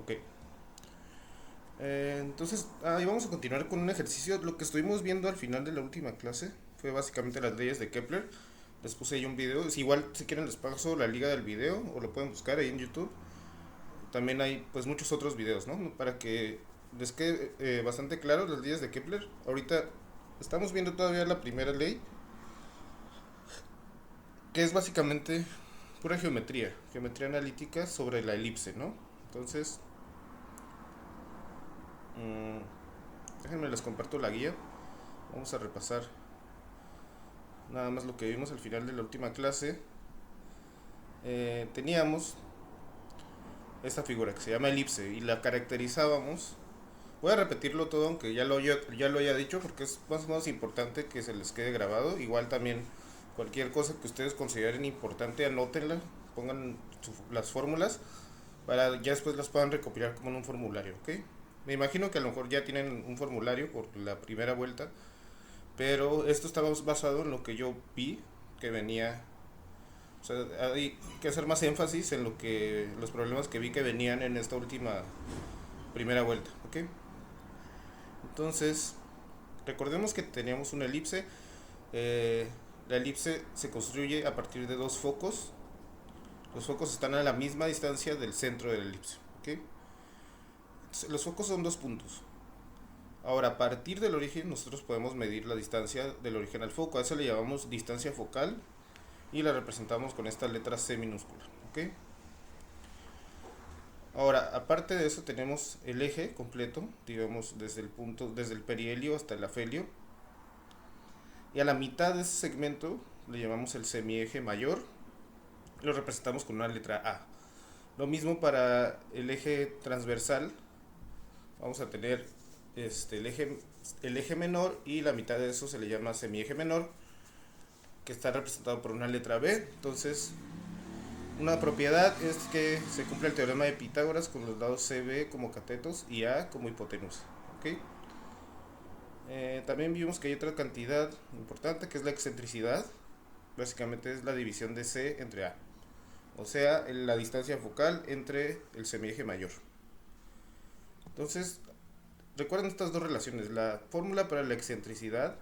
Ok. Entonces, ahí vamos a continuar con un ejercicio. Lo que estuvimos viendo al final de la última clase fue básicamente las leyes de Kepler. Les puse ahí un video. Es igual, si quieren les paso la liga del video o lo pueden buscar ahí en YouTube. También hay pues muchos otros videos, ¿no? Para que les quede bastante claro las leyes de Kepler. Ahorita estamos viendo todavía la primera ley, que es básicamente pura geometría, geometría analítica sobre la elipse, ¿no? Entonces, mmm, déjenme les comparto la guía. Vamos a repasar nada más lo que vimos al final de la última clase. Teníamos esta figura que se llama elipse y la caracterizábamos. Voy a repetirlo todo aunque ya lo haya dicho porque es más o menos importante que se les quede grabado. Igual también cualquier cosa que ustedes consideren importante, anótenla, pongan las fórmulas para ya después las puedan recopilar como en un formulario, ¿ok? Me imagino que a lo mejor ya tienen un formulario por la primera vuelta, pero esto estaba basado en lo que yo vi que venía. O sea, hay que hacer más énfasis en los problemas que vi que venían en esta última primera vuelta, ¿ok? Entonces, recordemos que teníamos una elipse. eh, la elipse se construye a partir de dos focos. Los focos están a la misma distancia del centro de la elipse, ¿ok? Entonces, los focos son dos puntos. Ahora, a partir del origen, nosotros podemos medir la distancia del origen al foco. A eso le llamamos distancia focal y la representamos con esta letra C minúscula, ¿ok? Ahora, aparte de eso tenemos el eje completo, digamos desde el perihelio hasta el afelio, y a la mitad de ese segmento le llamamos el semieje mayor, lo representamos con una letra A. Lo mismo para el eje transversal, vamos a tener el eje menor y la mitad de eso se le llama semieje menor, que está representado por una letra B. Entonces, una propiedad es que se cumple el teorema de Pitágoras con los lados CB como catetos y A como hipotenusa. ¿Ok? También vimos que hay otra cantidad importante que es la excentricidad. Básicamente es la división de C entre A. O sea, la distancia focal entre el semieje mayor. Entonces, recuerden estas dos relaciones. La fórmula para la excentricidad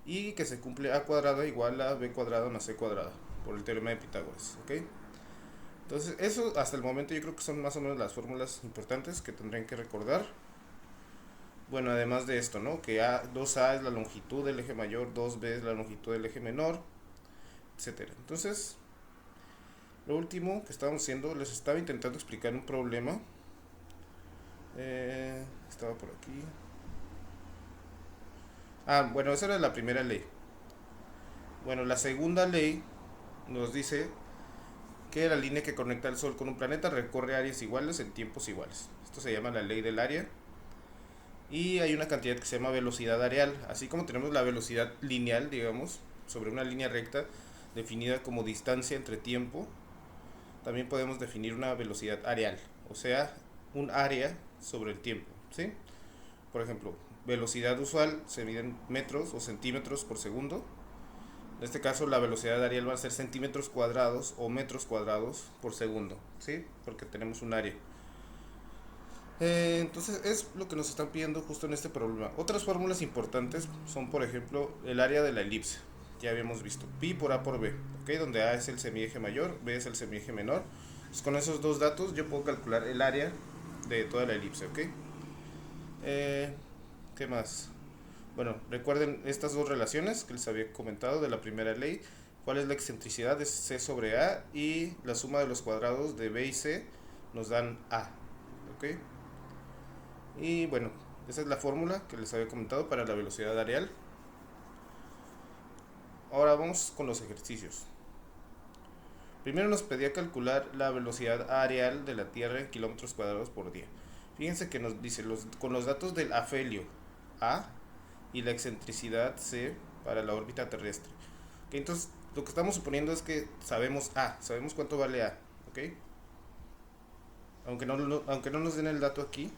y que se cumple A cuadrada igual a B cuadrada más C cuadrada por el teorema de Pitágoras. ¿Ok? Entonces, eso hasta el momento yo creo que son más o menos las fórmulas importantes que tendrían que recordar. Bueno, además de esto, ¿no? Que dos a es la longitud del eje mayor, 2B es la longitud del eje menor, etcétera. Entonces, lo último que estábamos haciendo, les estaba intentando explicar un problema. Estaba por aquí. Bueno, esa era la primera ley. Bueno, la segunda ley nos dice que la línea que conecta el Sol con un planeta recorre áreas iguales en tiempos iguales. Esto se llama la ley del área. Y hay una cantidad que se llama velocidad areal. Así como tenemos la velocidad lineal, digamos, sobre una línea recta definida como distancia entre tiempo, también podemos definir una velocidad areal, o sea, un área sobre el tiempo, ¿sí? Por ejemplo, velocidad usual se mide en metros o centímetros por segundo. En este caso, la velocidad areal va a ser centímetros cuadrados o metros cuadrados por segundo, ¿sí? Porque tenemos un área. Entonces es lo que nos están pidiendo justo en este problema. Otras fórmulas importantes son, por ejemplo, el área de la elipse. Ya habíamos visto pi por a por b, ¿ok? Donde a es el semieje mayor, b es el semieje menor. Pues con esos dos datos yo puedo calcular el área de toda la elipse, ¿ok? Eh, ¿Qué más? Bueno, recuerden estas dos relaciones que les había comentado de la primera ley. ¿Cuál es la excentricidad? Es c sobre a y la suma de los cuadrados de b y c nos dan a, ¿ok? Y bueno, esa es la fórmula que les había comentado para la velocidad areal. Ahora vamos con los ejercicios. Primero nos pedía calcular la velocidad areal de la Tierra en kilómetros cuadrados por día. Fíjense que nos dice con los datos del afelio A y la excentricidad C para la órbita terrestre. ¿Okay? Entonces, lo que estamos suponiendo es que sabemos A, sabemos cuánto vale A. ¿Ok? Aunque no nos den el dato aquí,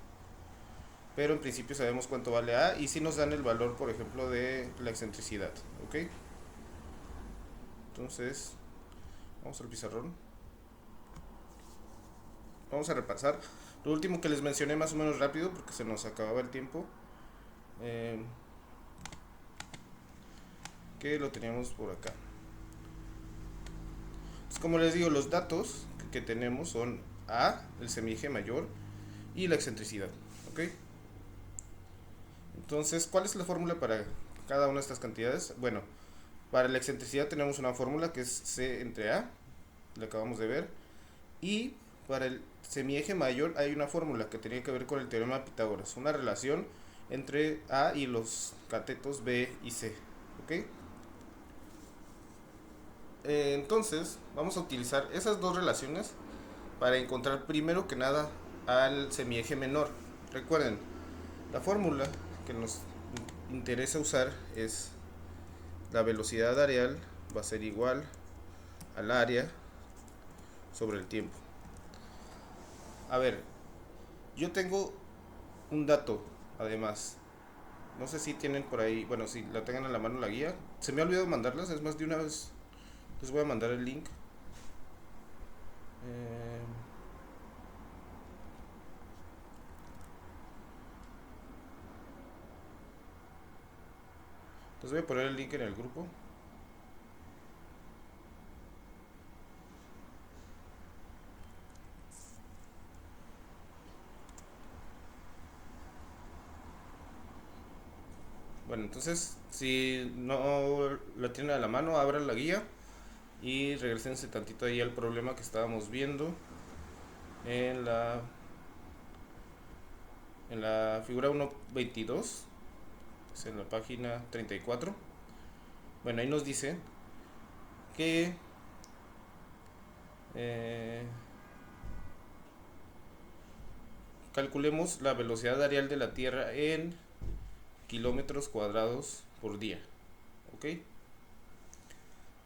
pero en principio sabemos cuánto vale A y si nos dan el valor, por ejemplo, de la excentricidad, ¿ok? Entonces, vamos al pizarrón. vamos a repasar lo último que les mencioné más o menos rápido porque se nos acababa el tiempo. Que lo teníamos por acá. Entonces, como les digo, los datos que tenemos son A, el semieje mayor, y la excentricidad. ¿Ok? Entonces, ¿cuál es la fórmula para cada una de estas cantidades? Bueno, para la excentricidad tenemos una fórmula que es C entre A, la acabamos de ver, y para el semieje mayor hay una fórmula que tenía que ver con el teorema de Pitágoras, una relación entre A y los catetos B y C. ¿Ok? Entonces, vamos a utilizar esas dos relaciones para encontrar primero que nada al semieje menor. Recuerden, la fórmula que nos interesa usar es la velocidad areal va a ser igual al área sobre el tiempo. A ver, yo tengo un dato, además. No sé si tienen por ahí, bueno, si la tengan a la mano la guía. Se me ha olvidado mandarlas, es más, de una vez les voy a mandar el link. Eh, les voy a poner el link en el grupo. Bueno, entonces, si no la tienen a la mano, abran la guía y regresense tantito ahí al problema que estábamos viendo en la figura 1.22, es en la página 34. Bueno, ahí nos dice que eh, calculemos la velocidad areal de la Tierra en kilómetros cuadrados por día. ¿Ok?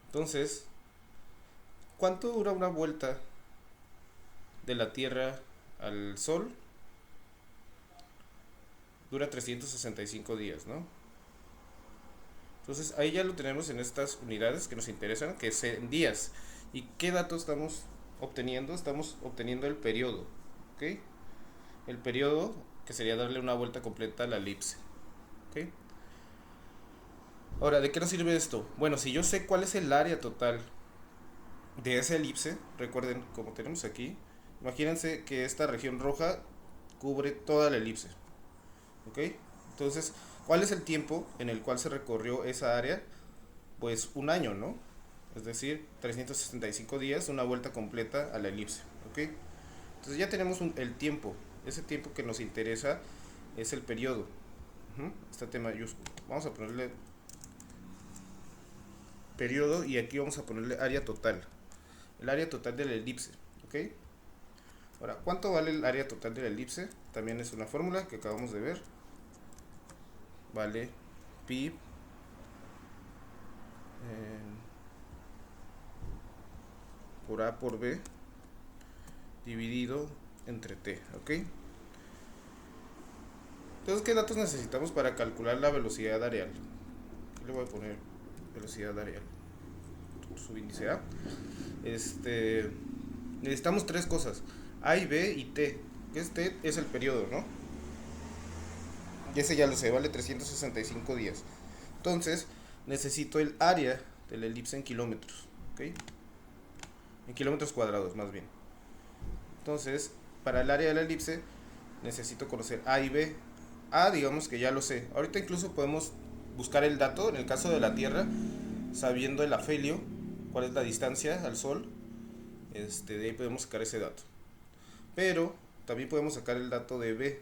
Entonces, ¿cuánto dura una vuelta de la Tierra al Sol? Dura 365 días, ¿no? Entonces ahí ya lo tenemos en estas unidades que nos interesan, que es en días. ¿Y qué datos estamos obteniendo? Estamos obteniendo el periodo, ¿ok? El periodo que sería darle una vuelta completa a la elipse, ¿ok? Ahora, ¿de qué nos sirve esto? Bueno, si yo sé cuál es el área total de esa elipse, recuerden, como tenemos aquí, imagínense que esta región roja cubre toda la elipse, ¿ok? Entonces, ¿cuál es el tiempo en el cual se recorrió esa área? Pues un año, ¿no? Es decir, 365 días, una vuelta completa a la elipse, ¿ok? Entonces ya tenemos el tiempo. Ese tiempo que nos interesa es el periodo. Este T mayúsculo. Vamos a ponerle periodo y aquí vamos a ponerle área total. El área total de la elipse, ¿ok? Ahora, ¿cuánto vale el área total de la elipse? También es una fórmula que acabamos de ver. Vale pi por A por B dividido entre T, ¿ok? Entonces, ¿qué datos necesitamos para calcular la velocidad areal? Aquí le voy a poner velocidad areal, subíndice A. Necesitamos tres cosas: A y B y T. Este es el periodo, ¿no? Y ese ya lo sé, vale 365 días. Entonces, necesito el área de la elipse en kilómetros, ¿ok? En kilómetros cuadrados, más bien. Entonces, para el área de la elipse, necesito conocer A y B. A, digamos que ya lo sé. Ahorita incluso podemos buscar el dato, en el caso de la Tierra, sabiendo el afelio, cuál es la distancia al Sol. De ahí podemos sacar ese dato. Pero también podemos sacar el dato de B.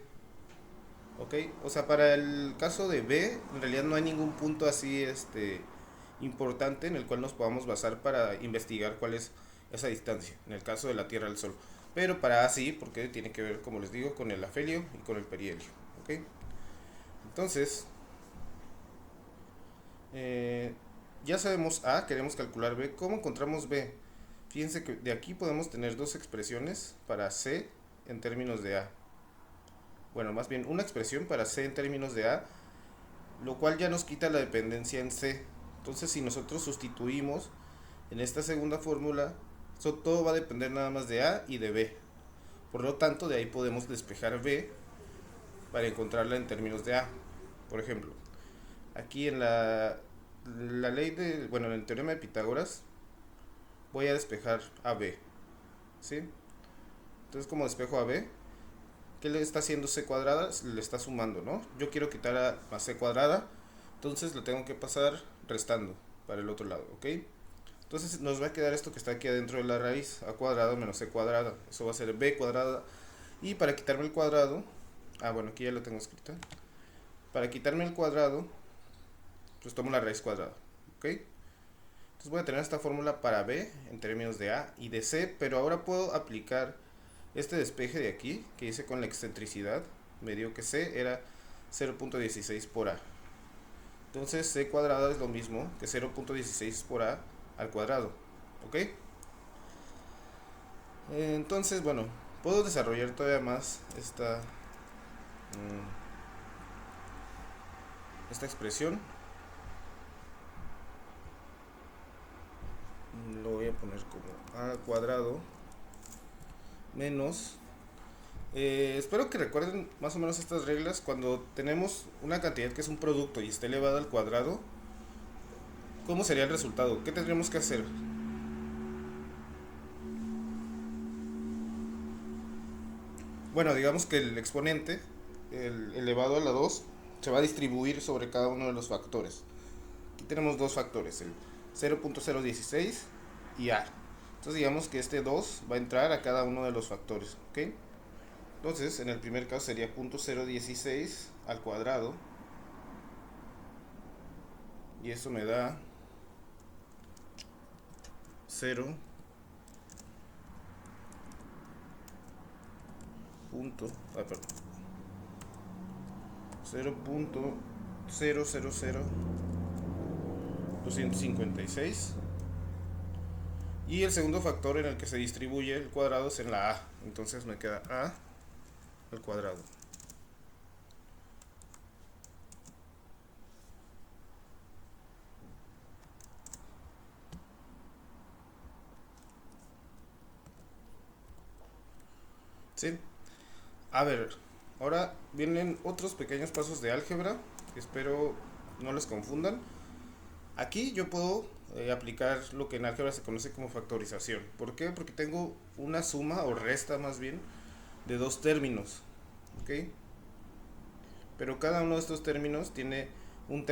¿Ok? O sea, para el caso de B, en realidad no hay ningún punto así importante en el cual nos podamos basar para investigar cuál es esa distancia, en el caso de la Tierra al Sol. Pero para A sí, porque tiene que ver, como les digo, con el afelio y con el perihelio. ¿Ok? Entonces, ya sabemos A, queremos calcular B. ¿Cómo encontramos B? Fíjense que de aquí podemos tener dos expresiones para C en términos de A. Bueno, más bien una expresión para C en términos de A, lo cual ya nos quita la dependencia en C. Entonces, si nosotros sustituimos en esta segunda fórmula, todo va a depender nada más de A y de B. Por lo tanto, de ahí podemos despejar b para encontrarla en términos de a. Por ejemplo, aquí en la ley de, bueno, en el teorema de Pitágoras, voy a despejar a b, ¿sí? Entonces, como despejo a b, ¿qué le está haciendo c cuadrada? Le está sumando, ¿no? Yo quiero quitar a c cuadrada, entonces lo tengo que pasar restando para el otro lado, ¿ok? Entonces nos va a quedar esto que está aquí adentro de la raíz, a cuadrado menos c cuadrada. Eso va a ser b cuadrada. Y para quitarme el cuadrado, bueno, aquí ya lo tengo escrito. Para quitarme el cuadrado, pues tomo la raíz cuadrada, ¿ok? Entonces voy a tener esta fórmula para b en términos de a y de c, pero ahora puedo aplicar este despeje de aquí, que hice con la excentricidad. Me dio que c era 0.16 por a. Entonces c cuadrada es lo mismo que 0.16 por a al cuadrado, ¿ok? Entonces, bueno, puedo desarrollar todavía más esta expresión. Lo voy a poner como a cuadrado menos, espero que recuerden más o menos estas reglas. Cuando tenemos una cantidad que es un producto y está elevada al cuadrado, ¿cómo sería el resultado? ¿Qué tendríamos que hacer? Bueno, digamos que el exponente, el elevado a la 2, se va a distribuir sobre cada uno de los factores. Aquí tenemos dos factores, el 0.016 y a. Entonces digamos que este 2 va a entrar a cada uno de los factores, ¿ok? Entonces, en el primer caso sería 0.016 al cuadrado. Y eso me da 0. Perdón. 0.000256. Y el segundo factor en el que se distribuye el cuadrado es en la a. Entonces me queda a al cuadrado. ¿Sí? A ver, ahora vienen otros pequeños pasos de álgebra. Espero no les confundan. Aquí yo puedo aplicar lo que en álgebra se conoce como factorización. ¿Por qué? Porque tengo una suma o resta más bien de dos términos, ¿ok? Pero cada uno de estos términos tiene un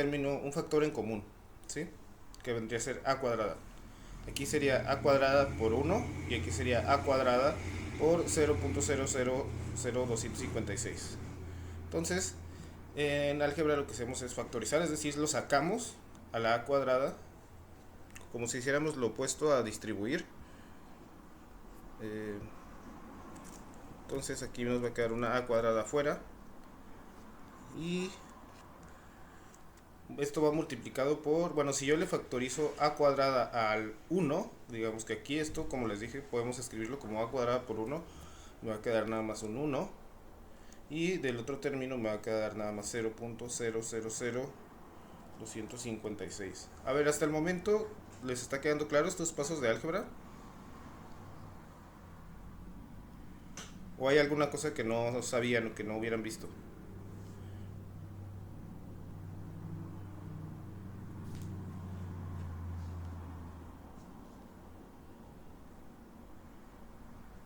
factor en común, ¿sí? Que vendría a ser a cuadrada. Aquí sería a cuadrada por 1 y aquí sería a cuadrada por 0.000256. Entonces, en álgebra lo que hacemos es factorizar, es decir, lo sacamos a la a cuadrada, como si hiciéramos lo opuesto a distribuir. Entonces aquí nos va a quedar una a cuadrada afuera. Y esto va multiplicado por, bueno, si yo le factorizo a cuadrada al 1, digamos que aquí esto, como les dije, podemos escribirlo como a cuadrada por 1, me va a quedar nada más un 1. Y del otro término me va a quedar nada más 0.000256. A ver, hasta el momento, ¿les está quedando claro estos pasos de álgebra? ¿O hay alguna cosa que no sabían o que no hubieran visto?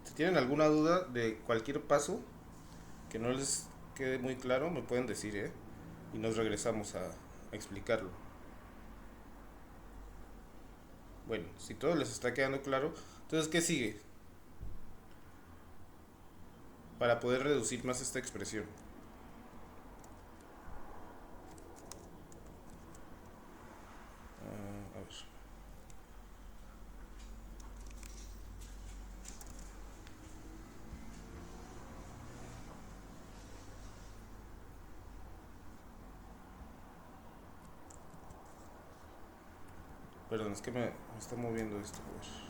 Si tienen alguna duda de cualquier paso que no les quede muy claro, me pueden decir, ¿eh? Y nos regresamos a explicarlo. Bueno, si todo les está quedando claro, entonces, ¿qué sigue? Para poder reducir más esta expresión. A ver. Perdón, es que me está moviendo esto. A ver.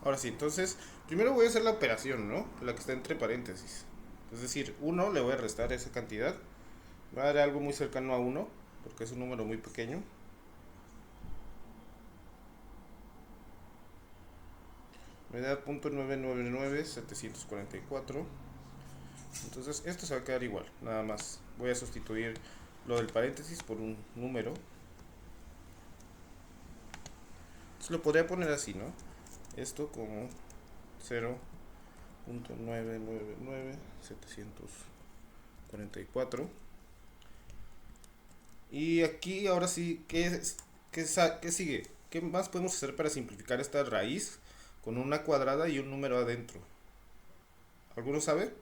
Ahora sí, entonces, primero voy a hacer la operación, ¿no? La que está entre paréntesis. Es decir, 1 le voy a restar esa cantidad. Va a dar algo muy cercano a 1. porque es un número muy pequeño. Me da .999.744. Entonces esto se va a quedar igual. Nada más voy a sustituir lo del paréntesis por un número. Entonces lo podría poner así, ¿no? Esto como 0.999.744. Y aquí ahora sí, ¿qué sigue? ¿Qué más podemos hacer para simplificar esta raíz con una cuadrada y un número adentro? ¿Alguno sabe?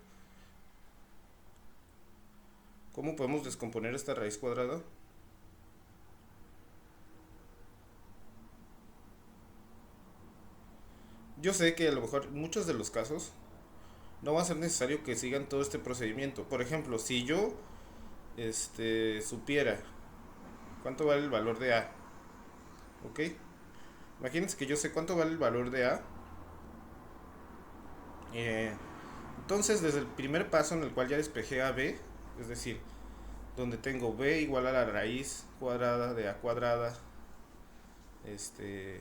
¿Cómo podemos descomponer esta raíz cuadrada? Yo sé que a lo mejor en muchos de los casos no va a ser necesario que sigan todo este procedimiento. Por ejemplo, si yo supiera cuánto vale el valor de A, ¿ok? Imagínense que yo sé cuánto vale el valor de A. eh, entonces, desde el primer paso en el cual ya despejé a B, es decir, donde tengo B igual a la raíz cuadrada de A cuadrada, este,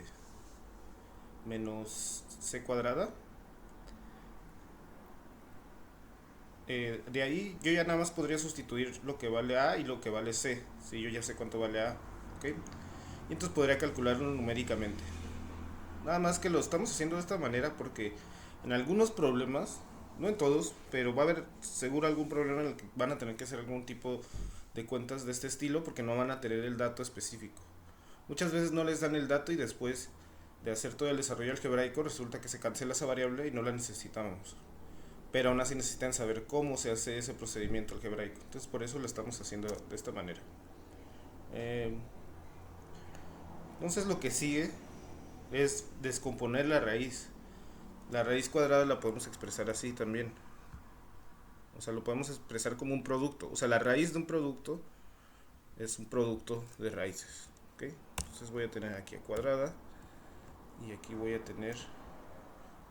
menos C cuadrada. De ahí yo ya nada más podría sustituir lo que vale A y lo que vale C, si yo ya sé cuánto vale A, ¿ok? Y entonces podría calcularlo numéricamente. Nada más que lo estamos haciendo de esta manera porque en algunos problemas, no en todos, pero va a haber seguro algún problema en el que van a tener que hacer algún tipo de cuentas de este estilo porque no van a tener el dato específico. Muchas veces no les dan el dato y después de hacer todo el desarrollo algebraico resulta que se cancela esa variable y no la necesitamos. Pero aún así necesitan saber cómo se hace ese procedimiento algebraico. Entonces por eso lo estamos haciendo de esta manera. Eh, entonces lo que sigue es descomponer la raíz. La raíz cuadrada la podemos expresar así también. O sea, lo podemos expresar como un producto. O sea, la raíz de un producto es un producto de raíces. ¿Ok? Entonces voy a tener aquí a cuadrada. Y aquí voy a tener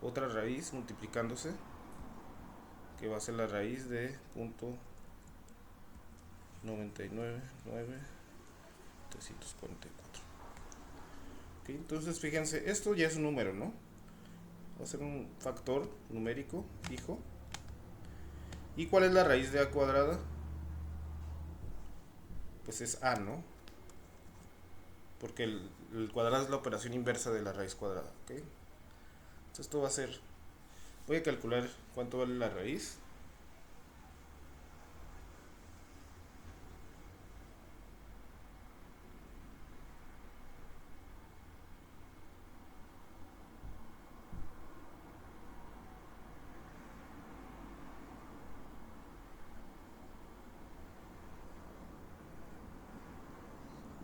otra raíz multiplicándose. Que va a ser la raíz de punto 99.9.344. ¿Ok? Entonces fíjense, esto ya es un número, ¿no? Va a ser un factor numérico fijo. ¿Y cuál es la raíz de a cuadrada? Pues es a, ¿no? Porque el cuadrado es la operación inversa de la raíz cuadrada, ¿ok? Entonces esto va a ser, voy a calcular cuánto vale la raíz.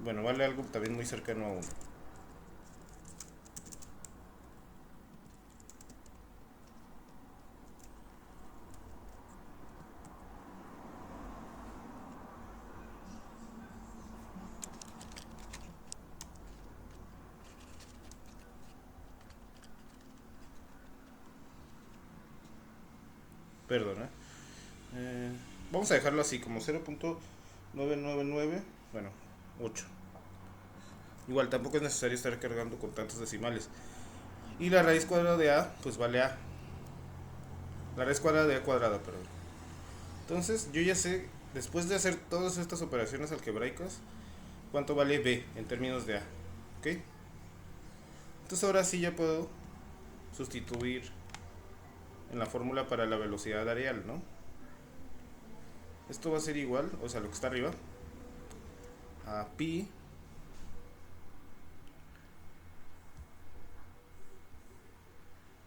Bueno, vale algo también muy cercano a 1. Perdona. Eh, Vamos a dejarlo así, como 0.999, bueno, 8. Igual tampoco es necesario estar cargando con tantos decimales. Y la raíz cuadrada de a, pues vale a. La raíz cuadrada de a cuadrada, perdón. Entonces yo ya sé, después de hacer todas estas operaciones algebraicas, cuánto vale b en términos de a. ¿Ok? Entonces ahora sí ya puedo sustituir en la fórmula para la velocidad areal, ¿no? Esto va a ser igual, o sea, lo que está arriba, a pi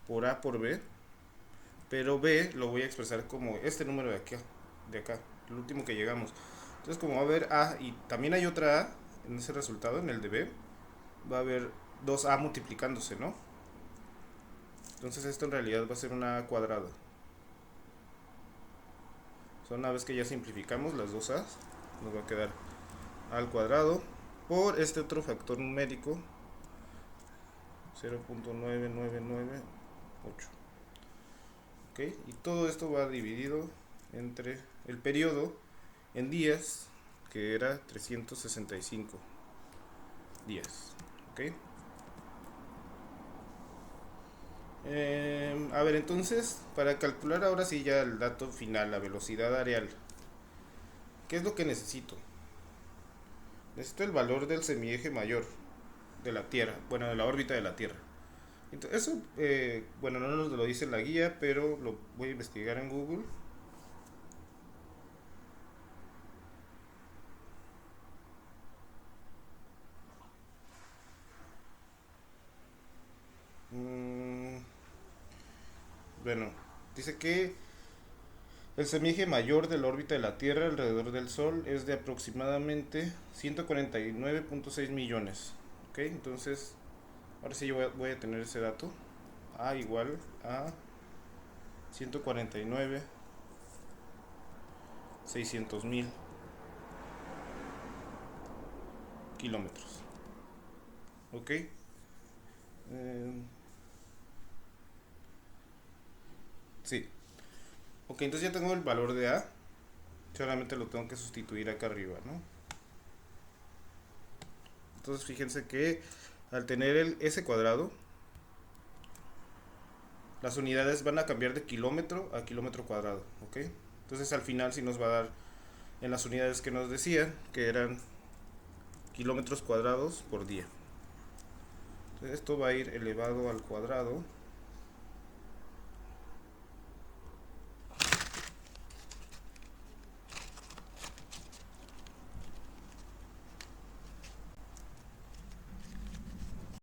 por a por b, pero b lo voy a expresar como este número de acá, el último que llegamos. Entonces como va a haber a y también hay otra a en ese resultado, en el de b, va a haber dos a multiplicándose, ¿no? Entonces esto en realidad va a ser una a cuadrada. O sea, una vez que ya simplificamos las dos a, nos va a quedar a al cuadrado por este otro factor numérico 0.9998. ¿Ok? Y todo esto va dividido entre el periodo en días, que era 365 días. ¿Ok? A ver, entonces, para calcular ahora sí ya el dato final, la velocidad areal, ¿qué es lo que necesito? Necesito el valor del semieje mayor de la Tierra, bueno, de la órbita de la Tierra. Entonces, eso, bueno, no nos lo dice en la guía, pero lo voy a investigar en Google. Mm, bueno, dice que el semieje mayor de la órbita de la Tierra alrededor del Sol es de aproximadamente 149.6 millones. ¿Ok? Entonces, ahora sí yo voy a tener ese dato. A igual a 149.600.000 kilómetros. ¿Ok? Sí. Ok, entonces ya tengo el valor de A. Solamente lo tengo que sustituir acá arriba, ¿no? Entonces fíjense que al tener el S cuadrado, las unidades van a cambiar de kilómetro a kilómetro cuadrado, ¿ok? Entonces al final sí nos va a dar en las unidades que nos decían, que eran kilómetros cuadrados por día. Entonces esto va a ir elevado al cuadrado